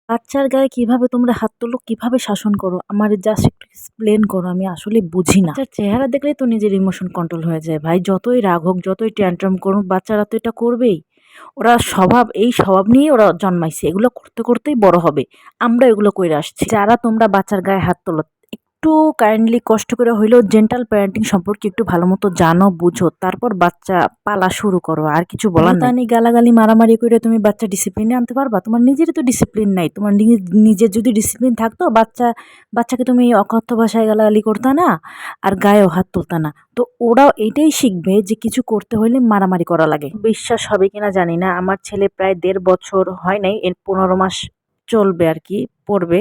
বাচ্চার গায়ে কিভাবে তোমরা হাত তোলো, কিভাবে শাসন করো? আমারে জাস্ট একটু এক্সপ্লেন করো। আমি আসলে বুঝি না। বাচ্চার চেহারা দেখলেই তো নিজের ইমোশন কন্ট্রোল হয়ে যায় ভাই। যতই রাগ হোক, যতই ট্যান্ট্রাম করুক, বাচ্চারা তো এটা করবেই। ওরা এই স্বভাব নিয়েই ওরা জন্মাইছে। এগুলো করতে, করতেই বড় হবে। আমরা এগুলো কইরা আসছি। যারা তোমরা বাচ্চার গায়ে হাত তোলো, একটু কাইন্ডলি কষ্ট করে হইলেও জেন্টাল প্যারেন্টিং সম্পর্কে একটু ভালোমতো জানো, বুঝো। তারপর বাচ্চা পালা শুরু করো। আর কিছু বলার নাই। গালাগালি মারামারি করে তুমি বাচ্চা ডিসিপ্লিনে আনতে পারবা? তোমার নিজেরই তো ডিসিপ্লিন নাই। তোমার নিজের যদি ডিসিপ্লিন থাকতো বাচ্চাকে তুমি অকথ্য ভাষায় গালাগালি করতা না, আর গায়েও হাত তুলতা না। তো ওরাও এইটাই শিখবে যে কিছু করতে হইলে মারামারি করা লাগে। বিশ্বাস হবে কিনা জানি না। আমার ছেলে প্রায় ১.৫ বছর হয় নাই, এর ১৫ মাস চলবে আরকি, পড়বে।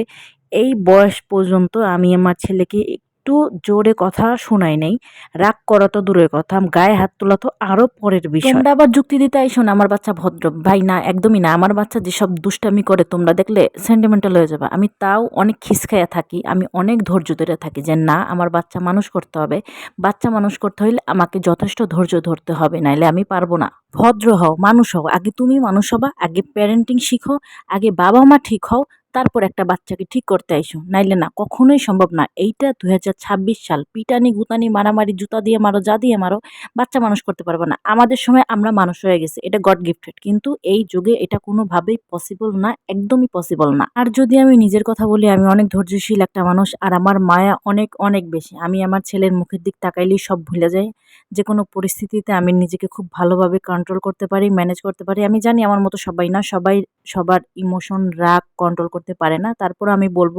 এই বয়স পর্যন্ত আমি আমার ছেলেকে একটু জোরে কথা শুনাই নাই। রাগ করা তো দূরের কথা, গায়ে হাত তোলা তো আরো পরের বিষয়। তোমরা আবার যুক্তি দিতে আইসো না আমার বাচ্চা ভদ্র। ভাই না, একদমই না। আমার বাচ্চা যেসব দুষ্টামি করে তোমরা দেখলে সেন্টিমেন্টাল হয়ে যাবে। আমি তাও অনেক খিসখাইয়া থাকি। আমি অনেক ধৈর্য ধরে থাকি যে না, আমার বাচ্চা মানুষ করতে হবে। বাচ্চা মানুষ করতে হইলে আমাকে যথেষ্ট ধৈর্য ধরতে হবে, নাইলে আমি পারবো না। ভদ্র হও, মানুষ হও। আগে তুমি মানুষ হবা, আগে প্যারেন্টিং শিখো, আগে বাবা-মা ঠিক হও, তারপর একটা বাচ্চাকে ঠিক করতে আইসো। নাইলে না, কখনোই সম্ভব না। এইটা ২০২৬ সাল। পিটানি, গুতানি, মারামারি, জুতা দিয়ে মারো, যা দিয়ে মারো, বাচ্চা মানুষ করতে পারবে না। আমাদের সময় আমরা মানুষ হয়ে গেছি। এটা গড গিফটেড। কিন্তু এই যুগে এটা কোনোভাবেই পসিবল না, একদমই পসিবল না। আর যদি আমি নিজের কথা বলি, আমি অনেক ধৈর্যশীল একটা মানুষ, আর আমার মায়া অনেক, অনেক বেশি। আমি আমার ছেলের মুখের দিক তাকাইলেই সব ভুলে যাই। যেকোনো পরিস্থিতিতে আমি নিজেকে খুব ভালোভাবে কন্ট্রোল করতে পারি, ম্যানেজ করতে পারি। আমি জানি আমার মতো সবাই না, সবাই সবার ইমোশন, রাগ কন্ট্রোল করতে পারে না। তারপরও আমি বলব,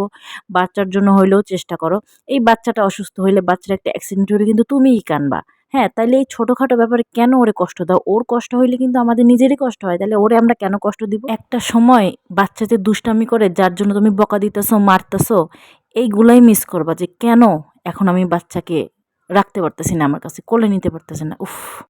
বাচ্চার জন্য হইলেও চেষ্টা করো। এই বাচ্চাটা অসুস্থ হইলে, বাচ্চার একটা অ্যাক্সিডেন্ট হইলে কিন্তু তুমিই কানবা। হ্যাঁ, তাইলে এই ছোটখাটো ব্যাপারে কেন ওরে কষ্ট দাও? ওর কষ্ট হইলে কিন্তু আমাদের নিজেরই কষ্ট হয়। তাহলে ওরে আমরা কেন কষ্ট দিব? একটা সময় বাচ্চা যে দুষ্টামি করে, যার জন্য তুমি বকা দিতেছো, মারতেছো, এইগুলাই মিস করবা যে কেন এখন আমি বাচ্চাকে রাখতে পারতেছি না আমার কাছে, কোলে নিতে পারতেছি না। উফ!